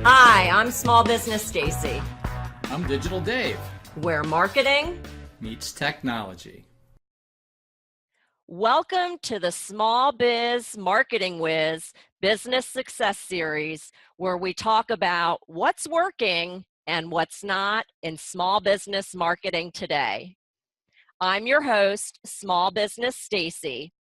Hi, I'm Small Business Stacey, I'm Digital Dave. where marketing Meets technology. Welcome to the Small Biz Marketing Whiz Business Success Series, where we talk about what's working and what's not in small business marketing today. I'm your host, Small Business Stacey,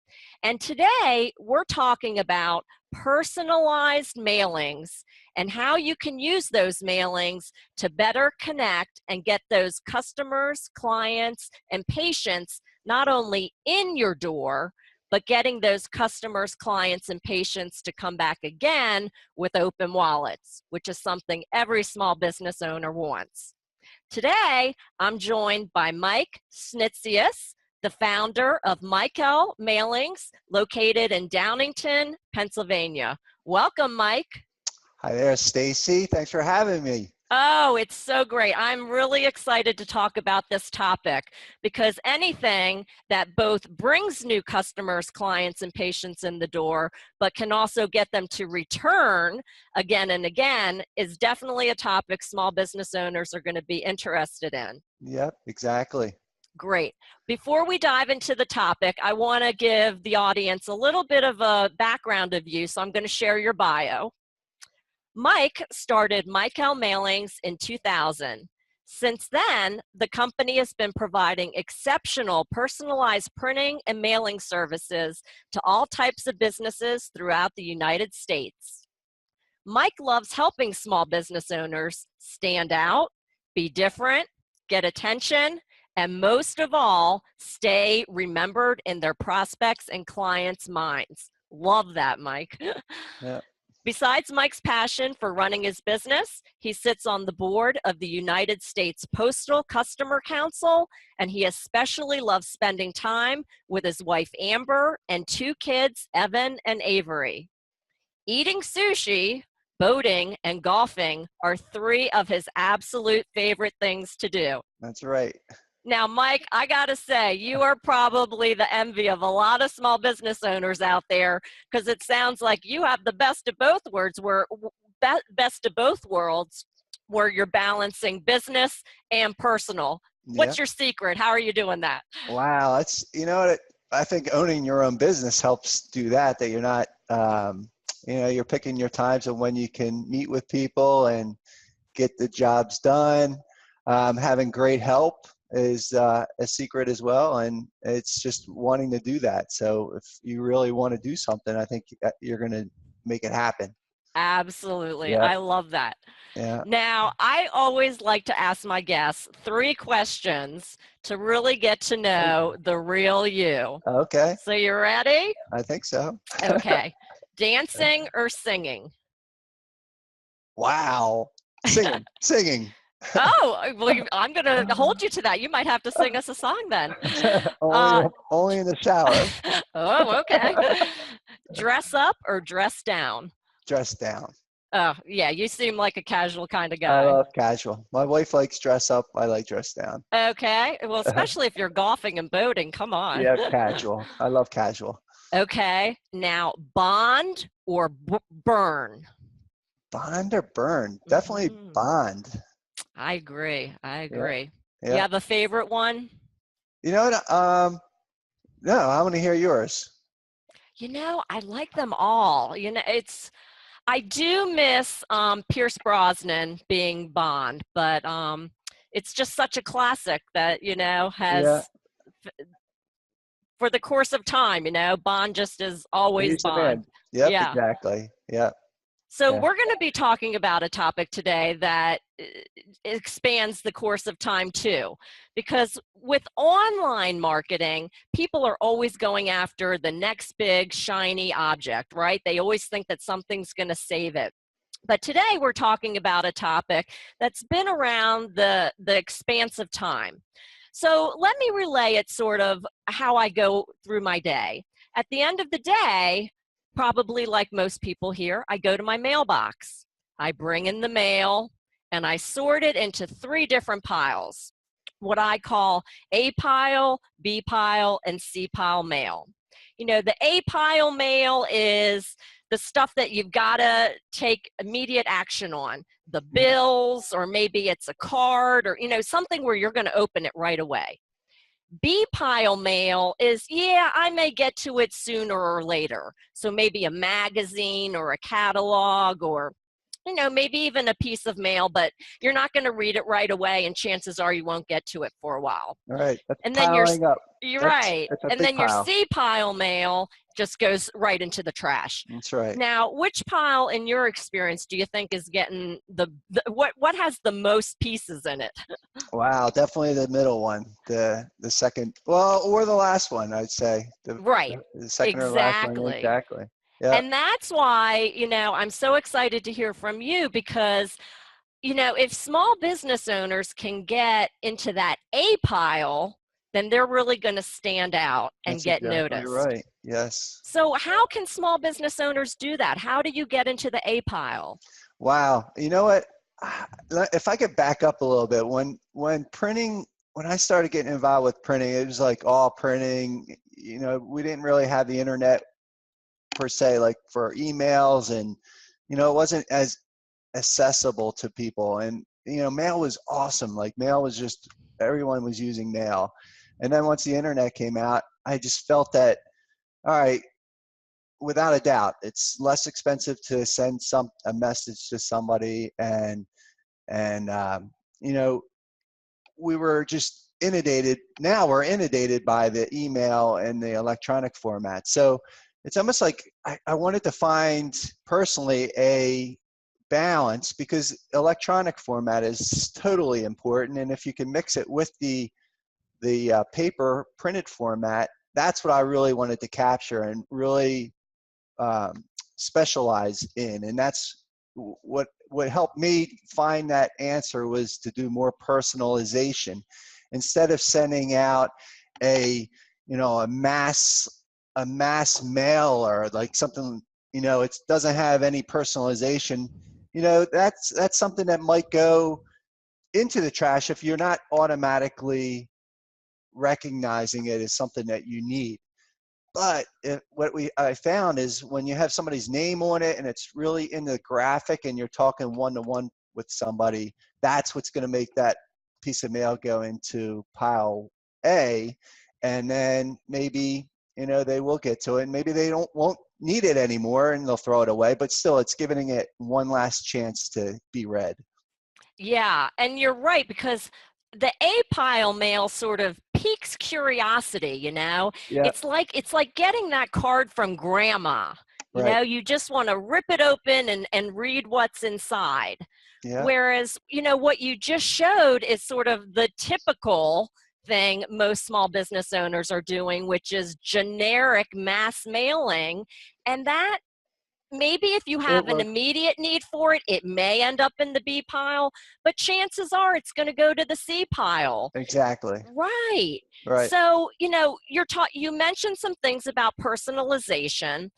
and today we're talking about personalized mailings and how you can use those mailings to better connect and get those customers, clients, and patients not only in your door, but getting those customers, clients, and patients to come back again with open wallets, which is something every small business owner wants. Today, I'm joined by Mike Schnitzius, the founder of Michael Mailings, located in Downingtown, Pennsylvania. Welcome, Mike. Hi there, Stacy. Thanks for having me. Oh, it's so great. I'm really excited to talk about this topic because anything that both brings new customers, clients, and patients in the door, but can also get them to return again and again is definitely a topic small business owners are going to be interested in. Yep, exactly. Great. Before we dive into the topic, I want to give the audience a little bit of a background of you, so I'm going to share your bio. Mike started Michael Mailings in 2000. Since then, the company has been providing exceptional personalized printing and mailing services to all types of businesses throughout the United States. Mike loves helping small business owners stand out, be different, get attention, and most of all, stay remembered in their prospects and clients' minds. Love that, Mike. Yeah. Besides Mike's passion for running his business, he sits on the board of the United States Postal Customer Council, and he especially loves spending time with his wife Amber and two kids, Evan and Avery. Eating sushi, boating, and golfing are three of his absolute favorite things to do. That's right. Now, Mike, I gotta say, you are probably the envy of a lot of small business owners out there because it sounds like you have the best of both worlds, where you're balancing business and personal. What's Yeah. your secret? How are you doing that? Wow. What, I think owning your own business helps do that, you're not, you're picking your times and when you can meet with people and get the jobs done. Having great help is a secret as well, and it's just wanting to do that. So if you really want to do something, I think you're going to make it happen. Absolutely. Yeah. I love that. Yeah. Now, I always like to ask my guests 3 questions to really get to know the real you. Okay. So you ready? I think so. Okay. Dancing or singing? Wow. Singing. Oh, well, I'm going to hold you to that. You might have to sing us a song then. Only in the shower. Oh, okay. Dress up or dress down? Dress down. Oh, yeah, you seem like a casual kind of I guy. love casual. My wife likes dress up. I like dress down. Okay. Well, especially if you're golfing and boating. Come on. Yeah, casual. I love casual. Okay. Now, bond or burn? Bond or burn? Definitely bond. I agree. Yeah. You have a favorite one? You know what? No, I want to hear yours. I like them all. I do miss Pierce Brosnan being Bond, but it's just such a classic that, has, for the course of time, Bond just is always He's the Bond. man. Yep, Yeah. Exactly. Yeah. So Yeah. we're going to be talking about a topic today that expands the course of time too, because with online marketing, people are always going after the next big shiny object, right? They always think that something's going to save it. But today we're talking about a topic that's been around the expanse of time. So let me relay it sort of how I go through my day. At the end of the day, probably like most people here, I go to my mailbox. I bring in the mail and I sort it into 3 different piles, what I call A pile, B pile, and C pile mail. The A pile mail is the stuff that you've got to take immediate action on, the bills, or maybe it's a card, or something where you're going to open it right away. B pile mail is, yeah, I may get to it sooner or later. So maybe a magazine or a catalog, or maybe even a piece of mail, but you're not going to read it right away, and chances are you won't get to it for a while. All right. That's And then piling up. you're That's right. a And big then your pile. C pile mail just goes right into the trash. That's right. Now, which pile in your experience do you think is getting what has the most pieces in it? Wow, definitely the middle one, the second, well, or the last one, I'd say. Right. The second or last one, Exactly. exactly. Yeah. And that's why, I'm so excited to hear from you, because if small business owners can get into that A pile, then they're really going to stand out and That's get exactly noticed. right. Yes. So how can small business owners do that? How do you get into the A pile? Wow. You know what? If I could back up a little bit, when I started getting involved with printing, it was like all printing. We didn't really have the internet per se, like for emails, and it wasn't as accessible to people. And mail was awesome. Like mail was just, everyone was using mail. And then once the internet came out, I just felt that, all right, without a doubt, it's less expensive to send a message to somebody, and we were just inundated. Now we're inundated by the email and the electronic format. So it's almost like I wanted to find personally a balance, because electronic format is totally important, and if you can mix it with the paper printed format, that's what I really wanted to capture and really specialize in. And that's what helped me find that answer, was to do more personalization instead of sending out a mass mail, or like something, it doesn't have any personalization. That's something that might go into the trash if you're not automatically recognizing it as something that you need. But I found is, when you have somebody's name on it and it's really in the graphic and you're talking one-to-one with somebody, that's what's going to make that piece of mail go into pile A. And then maybe, they will get to it, and maybe they won't need it anymore and they'll throw it away, but still it's giving it one last chance to be read. Yeah, and you're right, because the A pile mail sort of piques curiosity, Yeah. It's like getting that card from grandma. Right. You just want to rip it open and read what's inside. Yeah. Whereas, what you just showed is sort of the typical thing most small business owners are doing, which is generic mass mailing. And that, maybe if you have an immediate need for it, it may end up in the B pile, but chances are it's going to go to the C pile. Exactly. Right. Right. So, you mentioned some things about personalization.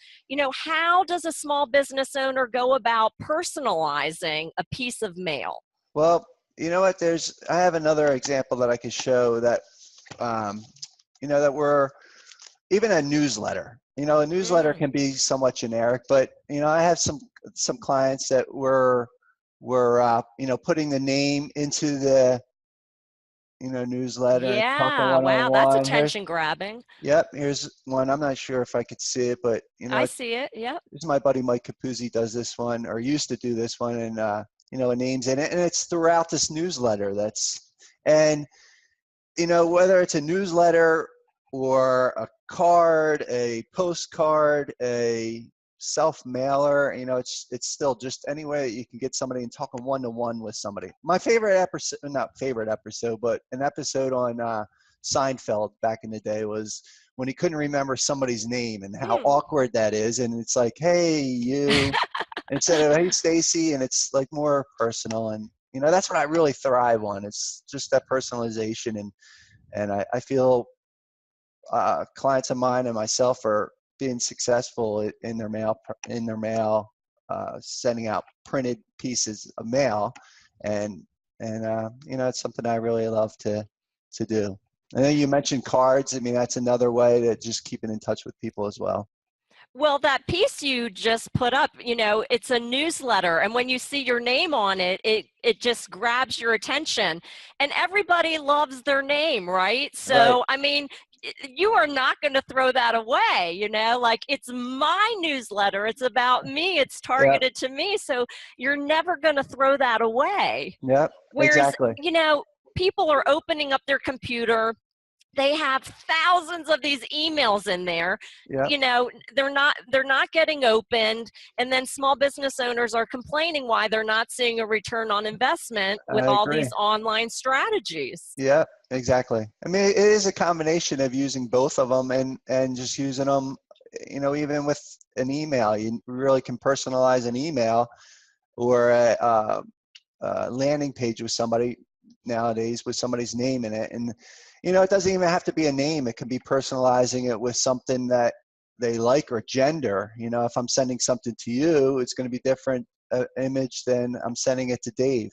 How does a small business owner go about personalizing a piece of mail? Well, you know what? I have another example that I could show that, that we're even a newsletter. A newsletter can be somewhat generic, but I have some clients that were putting the name into the newsletter. Talking Yeah. Wow. That's one-on-one. attention grabbing. Here's one. I'm not sure if I could see it, but I see it. Yep. this is my buddy Mike Capuzzi does this one, or used to do this one, and a name's in it, and it's throughout this newsletter. And whether it's a newsletter or a card, a postcard, a self-mailer, it's still just any way that you can get somebody and talking one-to-one with somebody. My favorite episode, not favorite episode, but an episode on Seinfeld back in the day, was when he couldn't remember somebody's name and how awkward that is. And it's like, hey, you, instead of, hey, Stacey, and it's like more personal. And, that's what I really thrive on. It's just that personalization. And I feel clients of mine and myself are being successful in their mail, sending out printed pieces of mail, and it's something I really love to do. And then you mentioned cards. I mean, that's another way to just keeping in touch with people as well. Well, that piece you just put up, it's a newsletter, and when you see your name on it, it just grabs your attention, and everybody loves their name, right? Right. So, I mean, you are not going to throw that away, like it's my newsletter, it's about me, it's Yep. targeted to me, so you're never going to throw that away. Yep. Whereas, Exactly. people are opening up their computer, they have thousands of these emails in there, Yep. they're not getting opened, and then small business owners are complaining why they're not seeing a return on investment with I all agree. these online strategies. Yeah, exactly. I mean, it is a combination of using both of them and just using them, even with an email. You really can personalize an email or a landing page with somebody nowadays with somebody's name in it. And, it doesn't even have to be a name. It can be personalizing it with something that they like or gender. If I'm sending something to you, it's going to be different image than I'm sending it to Dave.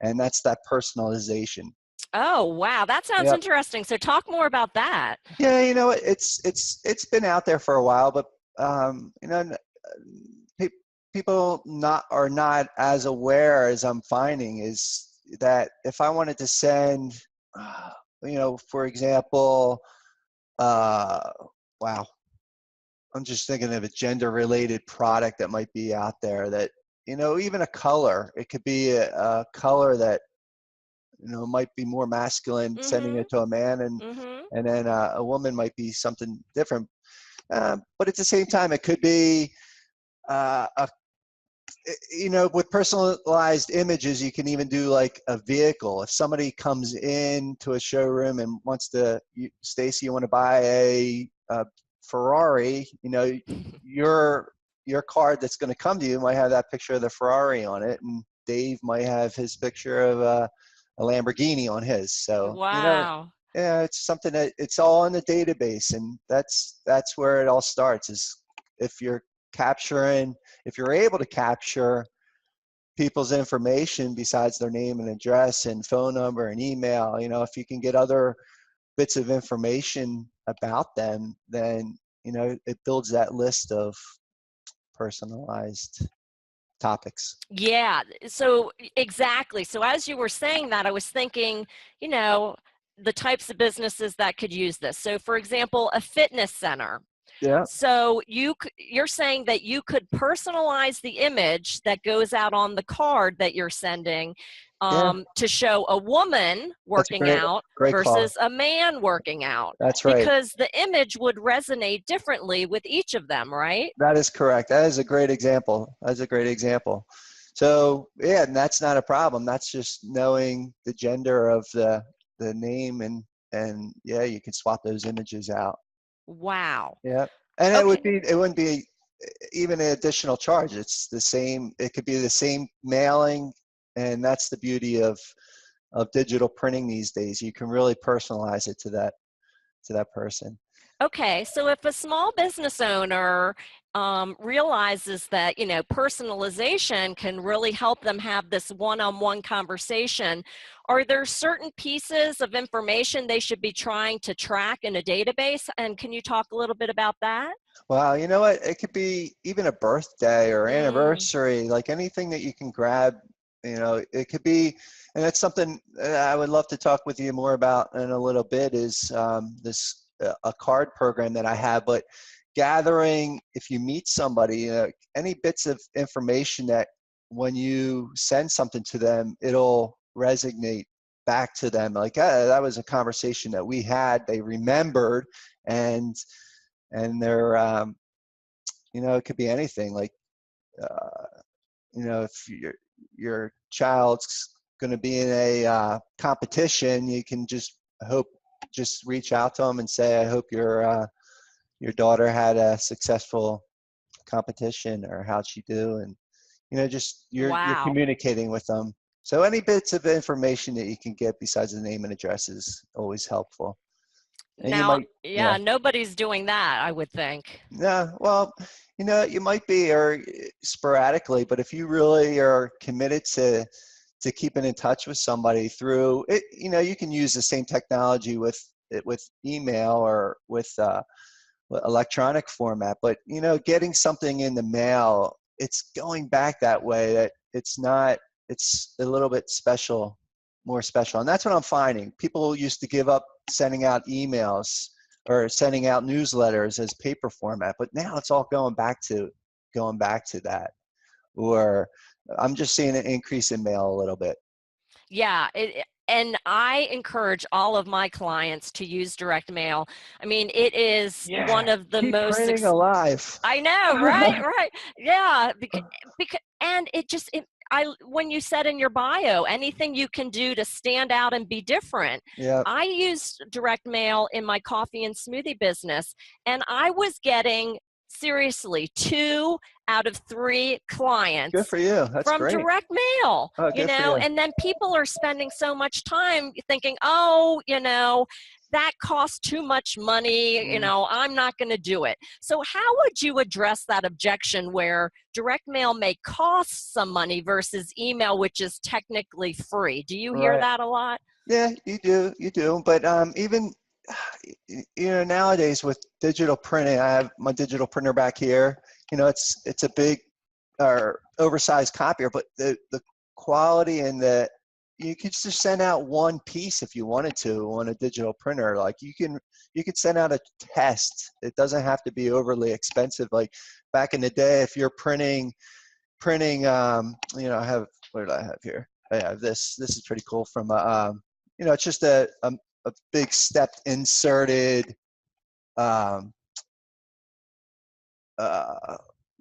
And that's that personalization. Oh, wow, that sounds Yep. interesting. So talk more about that. Yeah, it's been out there for a while, but pe- people are not as aware as I'm finding is that if I wanted to send, for example, uh, wow, I'm just thinking of a gender-related product that might be out there that, even a color. It could be a color that might be more masculine, sending Mhm. it to a man, and Mhm. and then a woman might be something different. But at the same time, it could be a with personalized images, you can even do like a vehicle. If somebody comes in to a showroom and wants to, Stacy, you want to buy a Ferrari, your card that's going to come to you might have that picture of the Ferrari on it, and Dave might have his picture of a Lamborghini on his. So, Wow. yeah, it's something that it's all in the database, and that's where it all starts. Is if you're capturing, if you're able to capture people's information besides their name and address and phone number and email, if you can get other bits of information about them, then it builds that list of personalized topics. Yeah, so exactly. So as you were saying that, I was thinking, you know, the types of businesses that could use this. So for example, a fitness center. Yeah, So you're saying that you could personalize the image that goes out on the card that you're sending, yeah, to show a woman that's a working great out great call. versus a man working out, That's right. because the image would resonate differently with each of them, right? That is correct. That is a great example. That's a great example. So yeah, and that's not a problem. That's just knowing the gender of the name, and yeah, you can swap those images out. Wow. Yeah, and Okay. it wouldn't be even an additional charge. It's the same. It could be the same mailing, and that's the beauty of digital printing these days. You can really personalize it to that person. Okay, so if a small business owner realizes that, personalization can really help them have this one-on-one conversation, are there certain pieces of information they should be trying to track in a database? And can you talk a little bit about that? Wow, you know what? It could be even a birthday or Mm, anniversary, like anything that you can grab. It could be, and that's something I would love to talk with you more about in a little bit. Is this a card program that I have? But gathering, if you meet somebody, any bits of information that when you send something to them, it'll resonate back to them. Like that was a conversation that we had. They remembered, and they're it could be anything like uh, if your child's going to be in a competition, you can just reach out to them and say, I hope your daughter had a successful competition, or how'd she do, and just you're wow. communicating with them. So any bits of information that you can get besides the name and address is always helpful. And you Now, might, yeah. yeah, nobody's doing that, I would think. Yeah, well, you might be, or sporadically, but if you really are committed to keeping in touch with somebody through it, you can use the same technology with email or with electronic format. But, you know, getting something in the mail, it's going back that way, that it's a little bit special, more special. And that's what I'm finding. People used to give up sending out emails or sending out newsletters as paper format, but now it's all going back to that. Or I'm just seeing an increase in mail a little bit. Yeah, and I encourage all of my clients to use direct mail. I mean, it is one of the Keep most printing alive. I know, right? Right. Yeah, because and when you said in your bio, anything you can do to stand out and be different. Yeah. I used direct mail in my coffee and smoothie business, and I was getting seriously 2 out of 3 clients Good for you. That's from great. direct mail, Oh, good for you. and then people are spending so much time thinking, oh, that costs too much money, I'm not going to do it. So how would you address that objection where direct mail may cost some money versus email, which is technically free? Do you hear Right. that a lot? Yeah, you do. But even, nowadays with digital printing, I have my digital printer back here. It's a big or oversized copier, but the quality and you could just send out one piece if you wanted to on a digital printer. Like you could send out a test. It doesn't have to be overly expensive. Like back in the day, if you're printing, what did I have here? I have this. This is pretty cool from it's just a big stepped inserted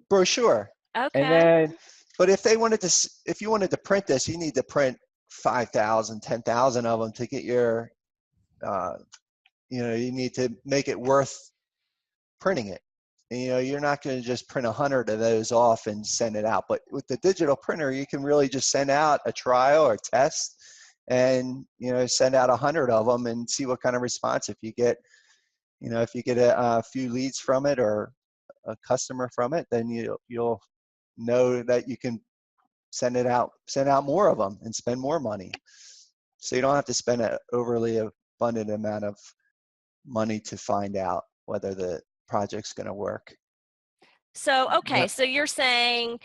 brochure. And Okay. then, but if you wanted to print this, you need to print 5,000, 10,000 of them to get your, you need to make it worth printing it. And, you're not going to just print 100 of those off and send it out. But with the digital printer, you can really just send out a trial or test and, send out 100 of them and see what kind of response. If you get, a few leads from it or a customer from it, then you'll know that you can send out more of them and spend more money. So you don't have to spend an overly abundant amount of money to find out whether the project's going to work. So, okay, Yeah. so you're saying,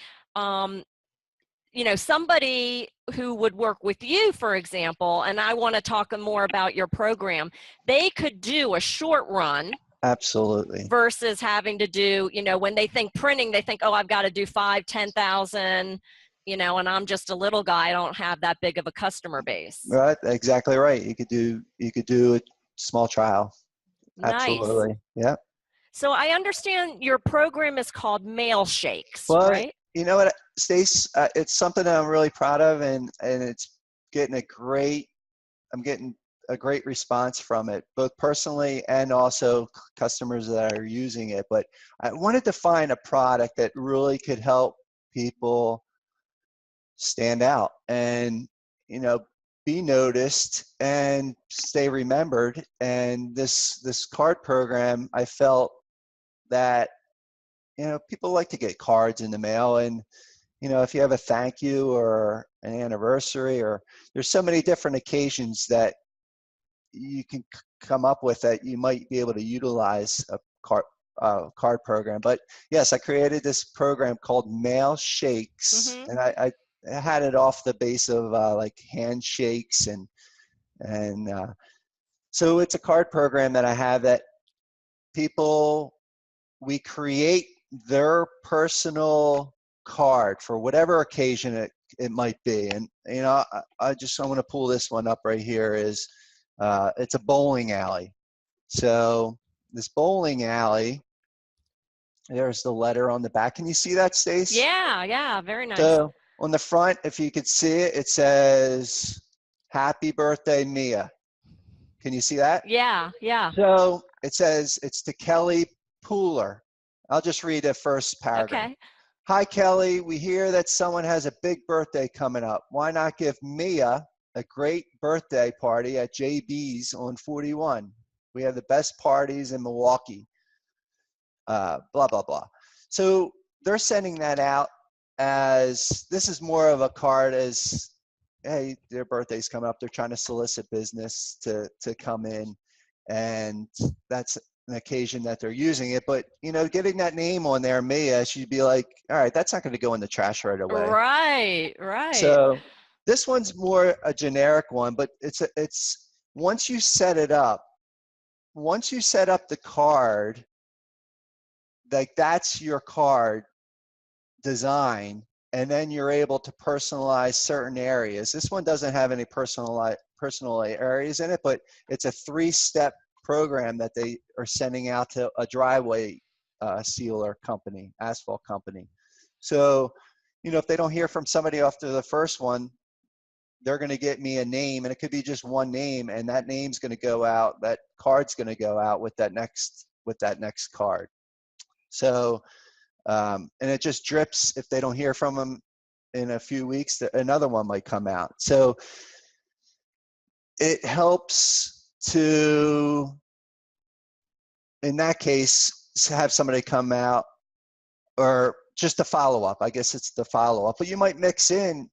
somebody who would work with you, for example, and I want to talk more about your program, they could do a short run. Absolutely. Versus having to do, when they think printing, they think, oh, I've got to do 5,000, 10,000, and I'm just a little guy. I don't have that big of a customer base. Right. Exactly right. You could do a small trial. Nice. Absolutely. Yeah. So I understand your program is called Mailshakes, Well, right? you know what, Stace, it's something that I'm really proud of, and it's getting I'm getting a great response from it, both personally and also customers that are using it. But I wanted to find a product that really could help people stand out and, be noticed and stay remembered. And this card program, I felt that, people like to get cards in the mail, and, if you have a thank you or an anniversary, or there's so many different occasions that you can come up with that you might be able to utilize a card program. But yes, I created this program called Mailshakes, and I had it off the base of like handshakes, and so it's a card program that I have that we create their personal card for whatever occasion it might be. And I want to pull this one up right here. It's a bowling alley. So this bowling alley, there's the letter on the back. Can you see that, Stace? Yeah, very nice. So on the front, if you could see it, it says, "Happy birthday, Mia." Can you see that? Yeah. So it says, it's to Kelly Pooler. I'll just read the first paragraph. Okay. "Hi, Kelly. We hear that someone has a big birthday coming up. Why not give Mia a great birthday party at JB's on 41? We have the best parties in Milwaukee." Blah, blah, blah. So they're sending that out as, this is more of a card as, hey, their birthday's coming up. They're trying to solicit business to come in. And that's an occasion that they're using it, but you know, getting that name on there, Mia, she'd be like, all right, that's not going to go in the trash right away. Right, right. So this one's more a generic one, but it's once you set it up, once you set up the card, like that's your card design, and then you're able to personalize certain areas. This one doesn't have any personal areas in it, but it's a 3-step program that they are sending out to a driveway sealer company, asphalt company. So, you know, if they don't hear from somebody after the first one, they're going to get me a name, and it could be just one name, and that name's going to go out, that card's going to go out with that next card. So, and it just drips. If they don't hear from them in a few weeks, another one might come out. So it helps to, in that case, have somebody come out, or just a follow-up. I guess it's the follow-up, but you might mix in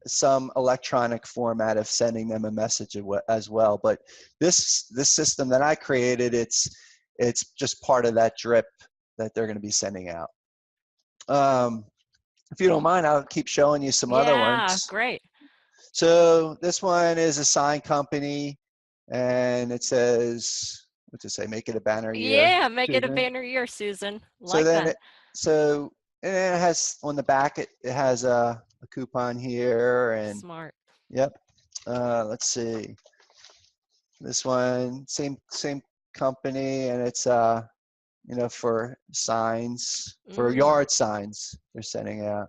some electronic format of sending them a message as well. But this system that I created, it's just part of that drip that they're going to be sending out. If you don't mind, I'll keep showing you some other Yeah, ones. great. So this one is a sign company, and it says, what's it say? Make it a banner year. Yeah, make it a Susan. banner year, Susan. So Like then that. and then it has on the back, it has a coupon here, and Smart. yep. Let's see. This one, same company, and it's you know, for signs, for yard signs they're sending out.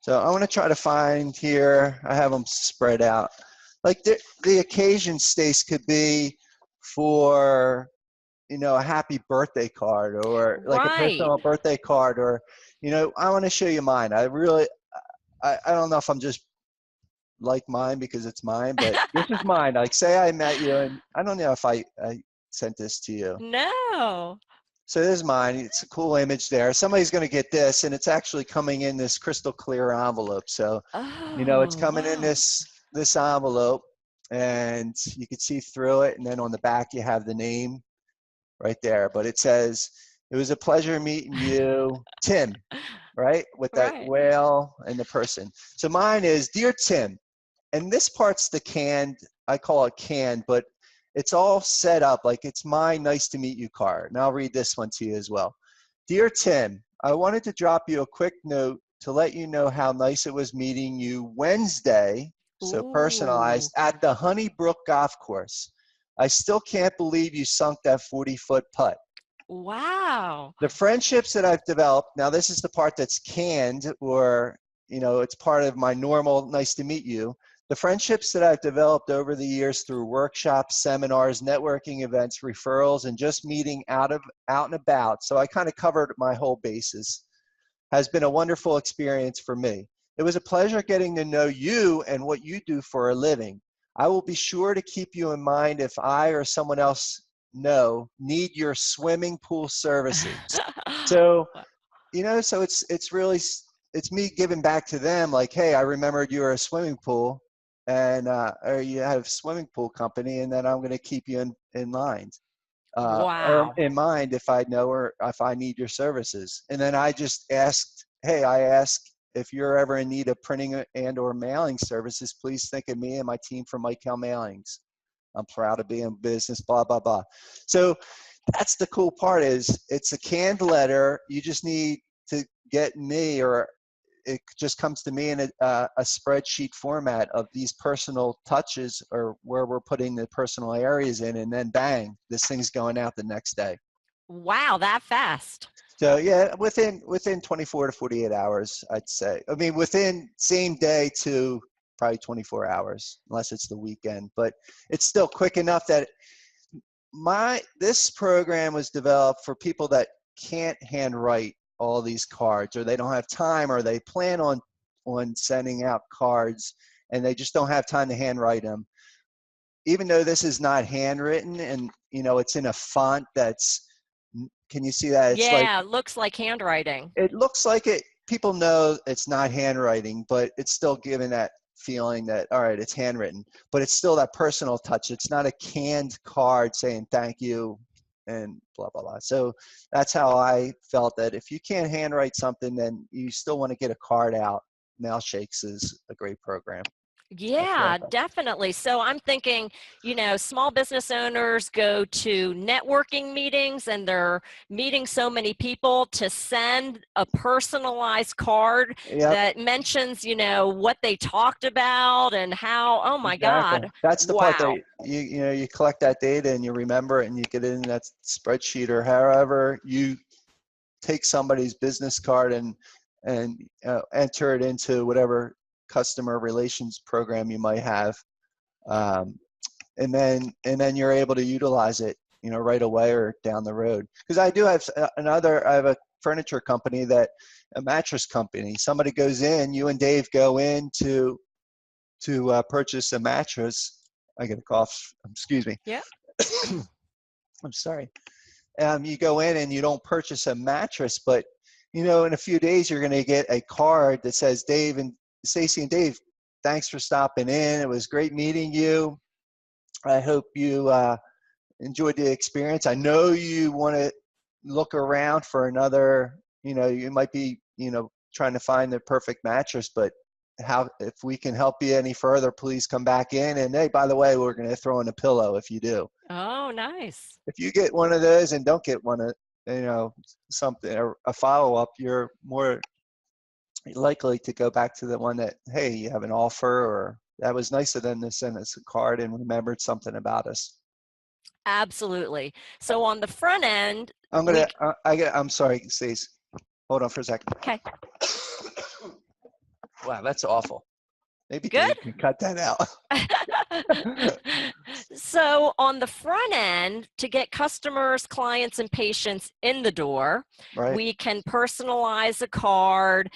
So I want to try to find here, I have them spread out. Like the occasion, Stace, could be for, you know, a happy birthday card, or like a Right. personal birthday card, or, you know, I want to show you mine. I don't know if I'm just like mine because it's mine, but this is mine. Like, say I met you, and I don't know if I sent this to you. No. So this is mine. It's a cool image there. Somebody's going to get this, and it's actually coming in this crystal clear envelope. So, you know, it's Oh, coming in wow. this envelope, and you can see through it. And then on the back, you have the name right there. But it says, "It was a pleasure meeting you, Tim," right? With that Right. whale and the person. So mine is, "Dear Tim," and this part's the canned. I call it canned, but it's all set up like it's my nice to meet you card. And I'll read this one to you as well. "Dear Tim, I wanted to drop you a quick note to let you know how nice it was meeting you Wednesday," so Ooh. personalized, "at the Honeybrook Golf Course. I still can't believe you sunk that 40-foot putt. Wow. The friendships that I've developed," now this is the part that's canned, or, you know, it's part of my normal nice to meet you. "The friendships that I've developed over the years through workshops, seminars, networking events, referrals, and just meeting out and about," so I kind of covered my whole basis, "has been a wonderful experience for me. It was a pleasure getting to know you and what you do for a living. I will be sure to keep you in mind if I or someone else need your swimming pool services." So, you know, so it's really, it's me giving back to them, like, hey, I remembered you were a swimming pool, and or you have a swimming pool company, and then I'm going to keep you in line, or Wow. in mind if I know, or if I need your services. And then I just asked, hey, I ask, if you're ever in need of printing and or mailing services, please think of me and my team from Mike Mailings. I'm proud to be in business, blah, blah, blah. So that's the cool part, is it's a canned letter. You just need to get me, or it just comes to me in a spreadsheet format of these personal touches, or where we're putting the personal areas in, and then bang, this thing's going out the next day. Wow, that fast. So yeah, within 24 to 48 hours, I'd say. I mean, within same day to probably 24 hours, unless it's the weekend. But it's still quick enough that this program was developed for people that can't handwrite all these cards, or they don't have time, or they plan on sending out cards and they just don't have time to handwrite them. Even though this is not handwritten, and you know, it's in a font that's, can you see that? It's like, Yeah, it looks like handwriting. it looks like it, people know it's not handwriting, but it's still giving that feeling that, all right, it's handwritten, but it's still that personal touch. It's not a canned card saying thank you and blah, blah, blah. So that's how I felt that if you can't handwrite something, then you still want to get a card out. Mailshakes is a great program. That's what I Yeah, thought. definitely. So I'm thinking, small business owners go to networking meetings and they're meeting so many people to send a personalized card Yep, that mentions, what they talked about and how, oh my exactly. God, That's the part that wow. you collect that data and you remember it and you get it in that spreadsheet, or however you take somebody's business card and enter it into whatever customer relations program you might have, um, and then you're able to utilize it, right away or down the road. Because I do have I have a furniture company, a mattress company. Somebody goes in, you and Dave go in to purchase a mattress. I get a cough. Excuse me. Yeah. I'm sorry. You go in and you don't purchase a mattress, but in a few days you're going to get a card that says, Dave and Stacey and Dave, thanks for stopping in. It was great meeting you. I hope you enjoyed the experience. I know you want to look around for another, you might be, trying to find the perfect mattress, but if we can help you any further, please come back in. And hey, by the way, we're going to throw in a pillow if you do. Oh, nice. If you get one of those and don't get one of, something, or a follow-up, you're more likely to go back to the one that, hey, you have an offer, or that was nice of them to send us a card and remembered something about us. Absolutely. So on the front end, I'm sorry, Stace. Hold on for a second. okay, Wow, that's awful. Maybe good. Dave can cut that out. So on the front end, to get customers, clients, and patients in the door, Right. we can personalize a card,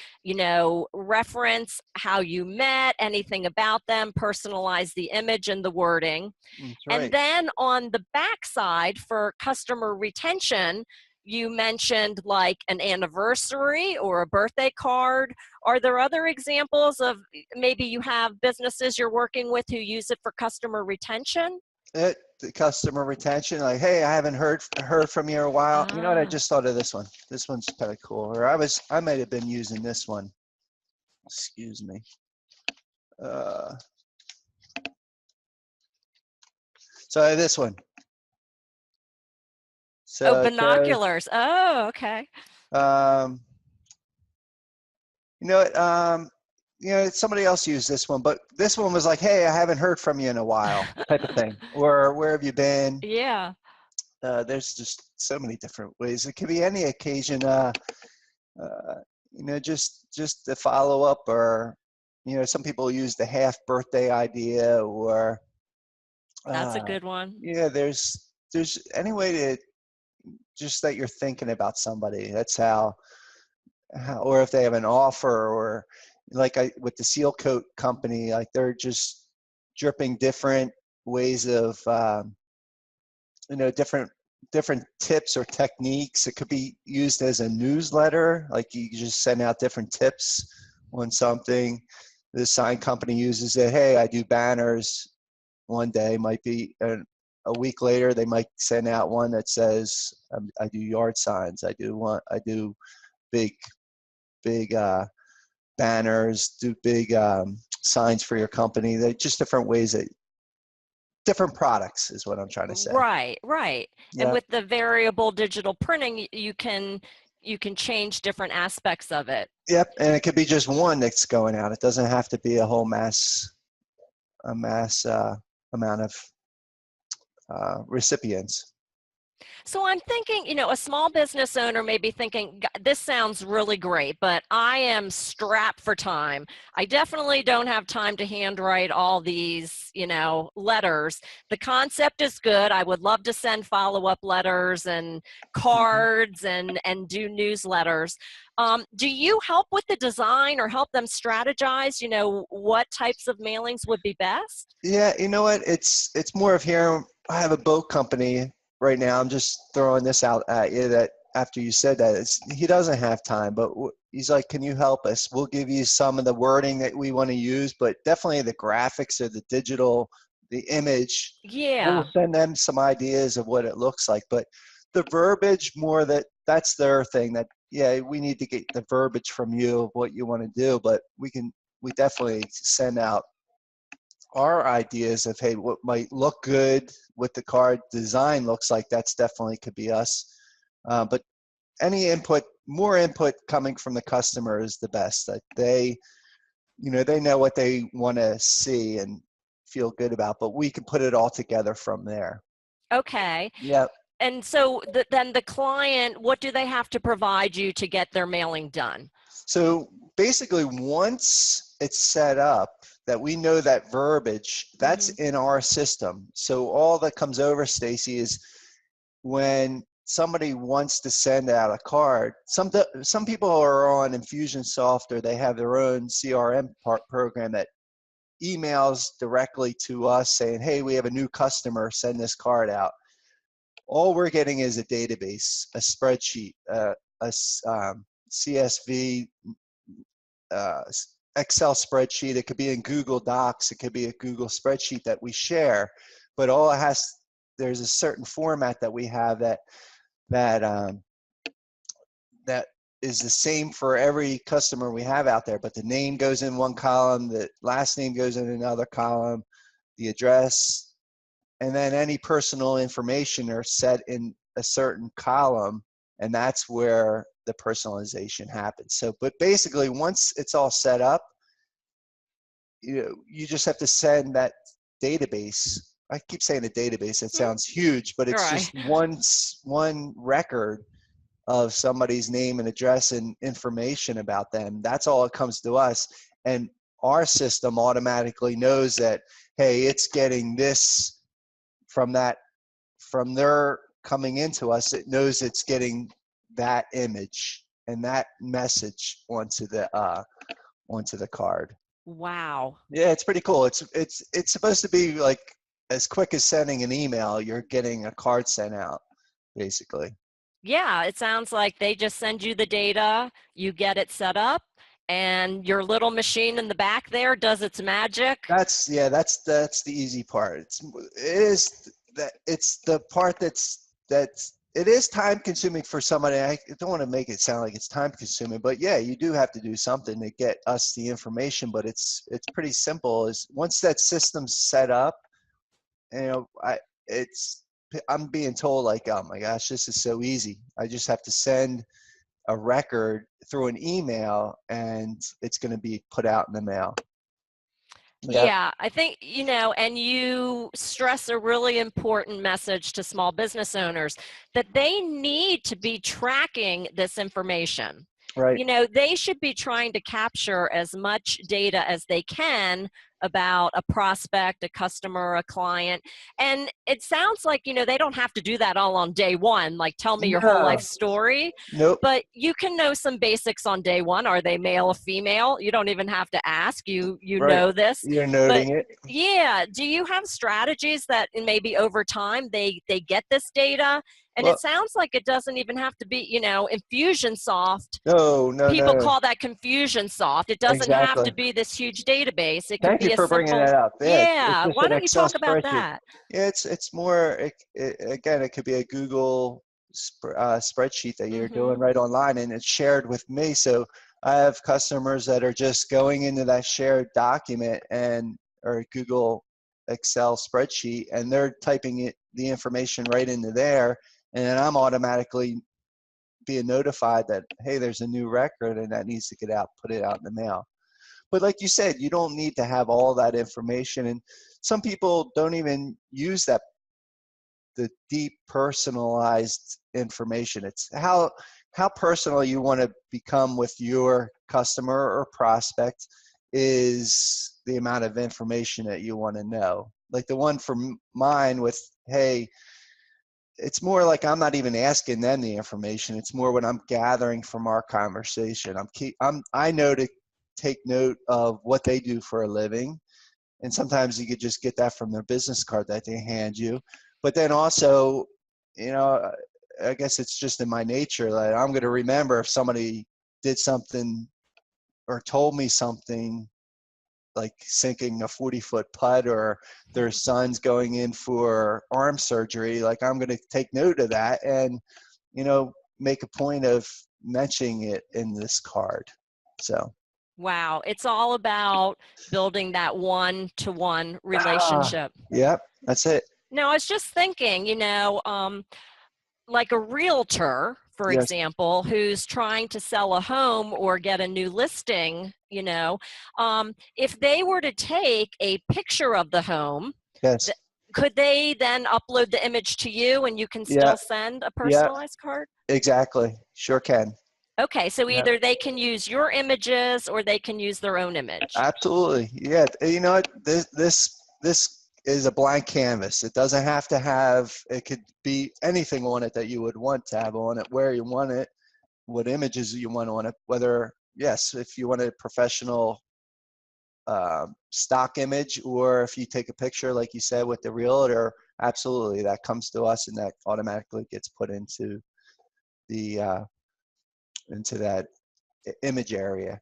reference how you met, anything about them, personalize the image and the wording. That's And right. then on the back side for customer retention, you mentioned like an anniversary or a birthday card. Are there other examples of maybe you have businesses you're working with who use it for customer retention? The customer retention, like, hey, I haven't heard from you in a while. You know what? I Ah, just thought of this one. This one's kind of cool. Or I might have been using this one. Excuse me. So this one. oh, So it says, binoculars. Oh, okay. um, somebody else used this one, but this one was like, hey, I haven't heard from you in a while, type of thing. Or where have you been? Yeah. There's just so many different ways. It could be any occasion, just the follow up, or, some people use the half birthday idea, or, That's a good one. there's any way to just that you're thinking about somebody. That's how, or if they have an offer, or like with the seal coat company, like they're just dripping different ways of, different tips or techniques. It could be used as a newsletter, like you just send out different tips on something. The sign company uses it. Hey, I do banners. One day might be a week later, they might send out one that says, I do yard signs. I do big banners, do big signs for your company. They're just different ways that different products is what I'm trying to say. Right, right. And Yeah. with the variable digital printing, you can change different aspects of it. Yep. And it could be just one that's going out. It doesn't have to be a whole mass amount of recipients. So I'm thinking, a small business owner may be thinking, this sounds really great, but I am strapped for time. I definitely don't have time to handwrite all these, letters. The concept is good. I would love to send follow-up letters and cards and do newsletters. Do you help with the design or help them strategize, what types of mailings would be best? Yeah, you know what? It's more of here. I have a boat company right now. I'm just throwing this out at you that after you said that, he doesn't have time, but he's like, can you help us? We'll give you some of the wording that we want to use, but definitely the graphics or the digital, the image. Yeah. We'll send them some ideas of what it looks like. But the verbiage more, that's their thing, that, yeah, we need to get the verbiage from you of what you want to do, but we definitely send out our ideas of, hey, what might look good, what the card design looks like. That's definitely could be us. But any input, more input coming from the customer is the best. That they know what they want to see and feel good about, but we can put it all together from there. Okay. Yeah. And so then the client, what do they have to provide you to get their mailing done? So basically, once it's set up, that we know that verbiage, that's in our system. So all that comes over, Stacey, is when somebody wants to send out a card. Some people are on Infusionsoft, or they have their own CRM program that emails directly to us saying, hey, we have a new customer, send this card out. All we're getting is a database, a spreadsheet, CSV, Excel spreadsheet. It could be in Google Docs. It could be a Google spreadsheet that we share, but there's a certain format that we have that is the same for every customer we have out there, but the name goes in one column, the last name goes in another column, the address, and then any personal information are set in a certain column, and that's where the personalization happens. So, but basically, once it's all set up, you just have to send that database. I keep saying a database, it sounds huge, but it's Right. just one record of somebody's name and address and information about them. That's all it comes to us. And our system automatically knows that, hey, it's getting this from their coming into us. It knows it's getting that image and that message onto the card. Wow. Yeah, it's pretty cool. It's supposed to be like as quick as sending an email, you're getting a card sent out, basically. Yeah, it sounds like they just send you the data, you get it set up, and your little machine in the back there does its magic. That's the easy part. It's the part it is time consuming for somebody. I don't want to make it sound like it's time consuming, but yeah, you do have to do something to get us the information, but it's pretty simple. Is once that system's set up, I'm being told like, oh my gosh, this is so easy. I just have to send a record through an email and it's going to be put out in the mail. Yeah. Yeah, I think, and you stress a really important message to small business owners that they need to be tracking this information. Right. They should be trying to capture as much data as they can about a prospect, a customer, a client. And it sounds like, they don't have to do that all on day one, like tell me your whole life No. story. Nope. But you can know some basics on day one. Are they male or female? You don't even have to ask. You Right. know this. You're But noting it. yeah, do you have strategies that maybe over time they get this data? And Well, it sounds like it doesn't even have to be, Infusionsoft. no. People call that Confusionsoft. It doesn't have Exactly. to be this huge database. It can Thank you be a for bringing simple, that up. Yeah, it's yeah. just Why an don't you Excel talk about spreadsheet. that? Yeah, it's more, again, it could be a Google spreadsheet that you're doing right online, and it's shared with me. So I have customers that are just going into that shared document or Google Excel spreadsheet, and they're typing the information right into there, and then I'm automatically being notified that, hey, there's a new record and that needs to get out, put it out in the mail. But like you said, you don't need to have all that information, and some people don't even use the deep personalized information. It's how personal you want to become with your customer or prospect is the amount of information that you want to know. Like the one from mine with, hey, it's more like I'm not even asking them the information. It's more what I'm gathering from our conversation. I know to take note of what they do for a living, and sometimes you could just get that from their business card that they hand you. But then also, I guess it's just in my nature that I'm going to remember if somebody did something or told me something like sinking a 40-foot putt, or their son's going in for arm surgery, like I'm going to take note of that and, make a point of mentioning it in this card. So. Wow. It's all about building that one-to-one relationship. Yep, that's it. Now, I was just thinking, like a realtor, for Yes. example, who's trying to sell a home or get a new listing, if they were to take a picture of the home, Yes. could they then upload the image to you and you can still send a personalized card? Exactly. Sure can. Okay, so Yeah. either they can use your images or they can use their own image. Absolutely. Yeah. You know what? This is a blank canvas. It doesn't have to have, it could be anything on it that you would want to have on it, where you want it, what images you want on it, whether, yes, if you want a professional stock image, or if you take a picture, like you said, with the realtor, absolutely. That comes to us and that automatically gets put into the, into that image area.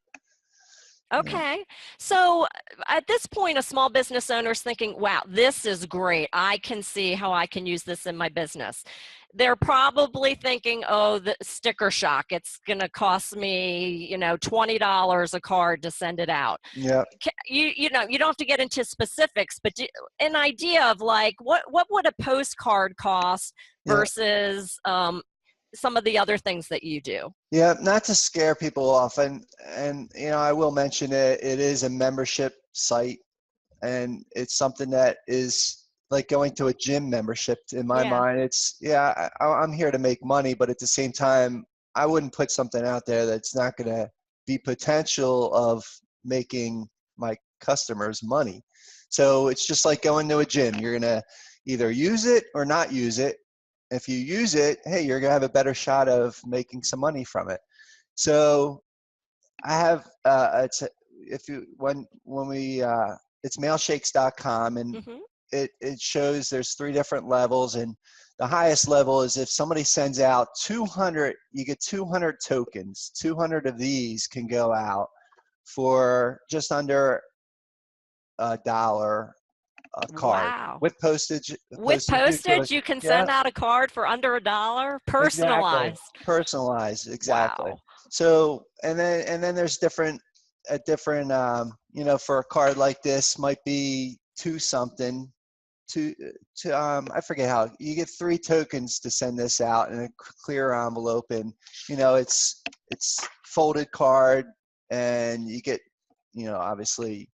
Okay. So at this point, a small business owner is thinking, wow, this is great. I can see how I can use this in my business. They're probably thinking, oh, the sticker shock. It's going to cost me, $20 a card to send it out. Yeah. You don't have to get into specifics, but an idea of like, what would a postcard cost versus some of the other things that you do? Yeah, not to scare people off, and I will mention it. It is a membership site, and it's something that is like going to a gym membership. In my mind, it's I'm here to make money, but at the same time, I wouldn't put something out there that's not going to be potential of making my customers money. So it's just like going to a gym. You're going to either use it or not use it. If you use it, hey, you're gonna have a better shot of making some money from it. So I have it's mailshakes.com, and it shows there's 3 different levels, and the highest level is if somebody sends out 200, you get 200 tokens. 200 of these can go out for just under $1 a card. Wow. With postage. With postage, you can send out a card for under $1, personalized. Exactly. Personalized, exactly. Wow. So, and then there's different, for a card like this might be I forget how, you get 3 tokens to send this out in a clear envelope, and it's folded card, and you get, obviously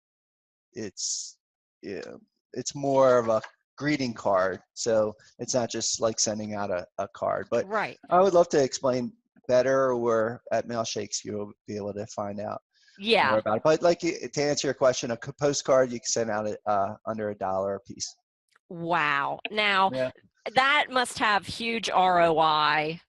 it's more of a greeting card, so it's not just like sending out a card. But I would love to explain better, or at Mailshakes you'll be able to find out more about it. But like, to answer your question, a postcard you can send out under $1 a piece. Wow. Now that must have huge ROI.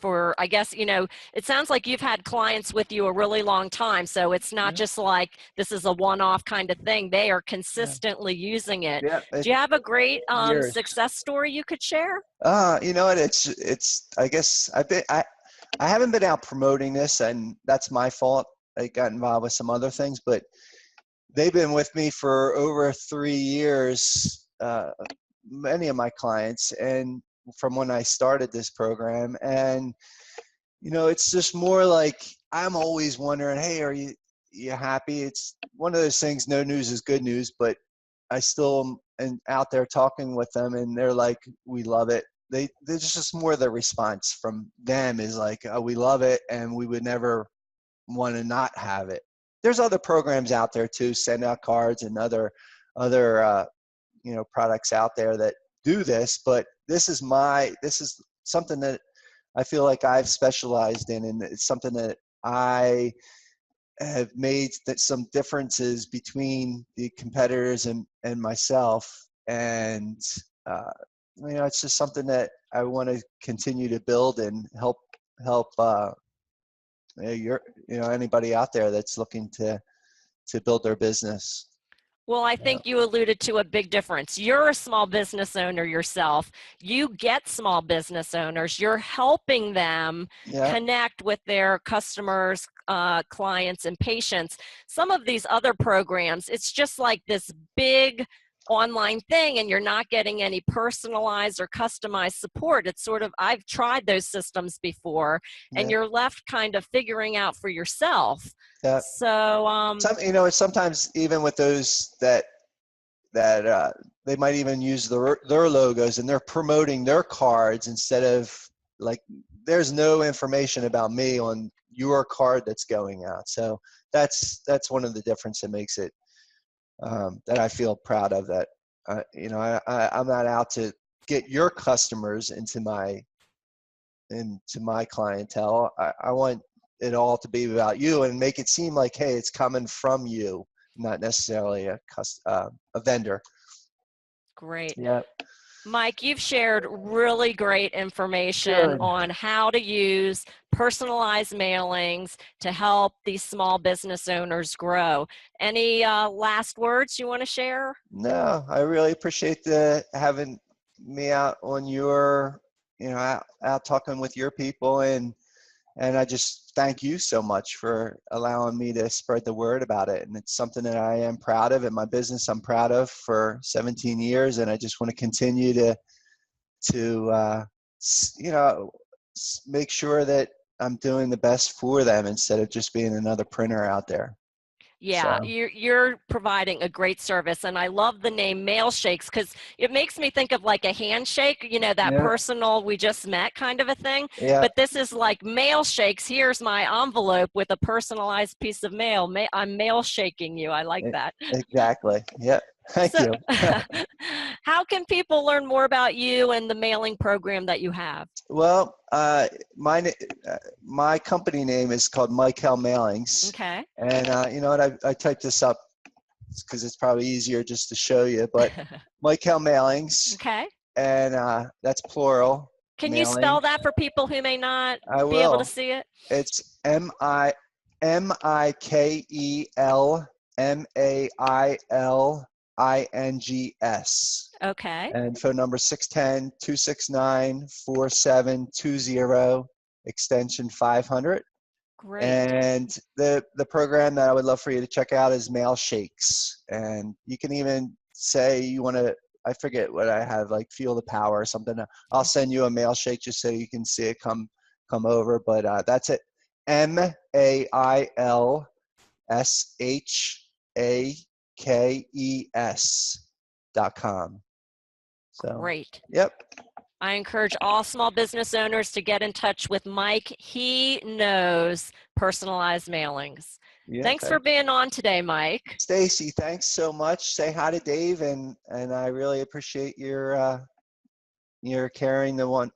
For, I guess, it sounds like you've had clients with you a really long time. So it's not just like this is a one-off kind of thing. They are consistently using it. Do you have a great success story you could share? You know what? It's, I guess I haven't been out promoting this, and that's my fault. I got involved with some other things, but they've been with me for over 3 years, many of my clients, and from when I started this program. And it's just more like, I'm always wondering, hey, are you happy? It's one of those things, no news is good news, but I still am out there talking with them, and they're like, we love it. There's just more of the response from them is like, oh, we love it, and we would never want to not have it. There's other programs out there too, send out cards and other products out there that do this, but this is something that I feel like I've specialized in, and it's something that I have made some differences between the competitors and myself. And it's just something that I want to continue to build and help anybody out there that's looking to build their business. Well, I think you alluded to a big difference. You're a small business owner yourself. You get small business owners. You're helping them connect with their customers, clients and patients. Some of these other programs, it's just like this big online thing and you're not getting any personalized or customized support. It's sort of, I've tried those systems before and Yeah. you're left kind of figuring out for yourself. Yeah. So, sometimes even with those that they might even use their logos and they're promoting their cards instead of, like, there's no information about me on your card that's going out. So that's one of the difference that makes it that I feel proud of, that I'm not out to get your customers into my clientele. I want it all to be about you and make it seem like, hey, it's coming from you, not necessarily a vendor. great. Yeah. Mike, you've shared really great information Good. on how to use personalized mailings to help these small business owners grow. Any last words you want to share? No, I really appreciate having me out on your, out talking with your people, and I just thank you so much for allowing me to spread the word about it. And it's something that I am proud of in my business. I'm proud of for 17 years, and I just want to continue to make sure that I'm doing the best for them instead of just being another printer out there. Yeah, So. you're providing a great service, and I love the name Mailshakes because it makes me think of like a handshake, that Yeah. personal we just met kind of a thing. Yeah. But this is like Mailshakes. Here's my envelope with a personalized piece of mail. I'm mail shaking you. I like that. Exactly. Yeah. Thank So, you. how can people learn more about you and the mailing program that you have? Well, my company name is called Mike Mailings. Okay. And you know what? I typed this up because it's probably easier just to show you. But Mike Mailings, Okay. and that's plural. Can you Mailing. spell that for people who may not I be able to will. see it? It's MikeLMailings. Okay. And phone number 610-269-4720, extension 500. Great. And the program that I would love for you to check out is Mailshakes. And you can even say you want to, I forget what I have, like Feel the Power or something. I'll send you a Mailshake just so you can see it come over. But that's it. MailShakes.com. So, Great. yep. I encourage all small business owners to get in touch with Mike. He knows personalized mailings. Yeah, Thanks for being on today, Mike. Stacey, thanks so much. Say hi to Dave, and I really appreciate your caring to want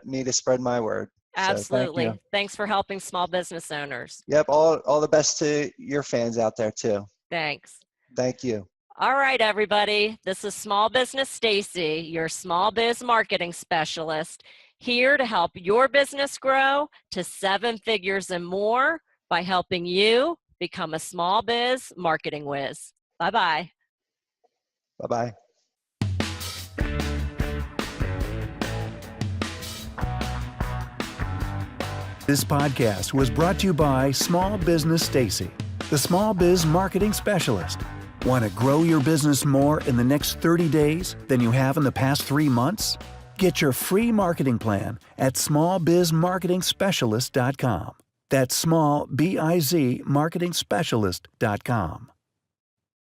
me to spread my word. Absolutely. So thank you. Thanks for helping small business owners. Yep, all the best to your fans out there too. Thanks. Thank you. All right, everybody. This is Small Business Stacey, your small biz marketing specialist, here to help your business grow to 7 figures and more by helping you become a small biz marketing whiz. Bye-bye. Bye-bye. This podcast was brought to you by Small Business Stacey, the small biz marketing specialist. Want to grow your business more in the next 30 days than you have in the past 3 months? Get your free marketing plan at smallbizmarketingspecialist.com. That's small, B-I-Z, marketingspecialist.com.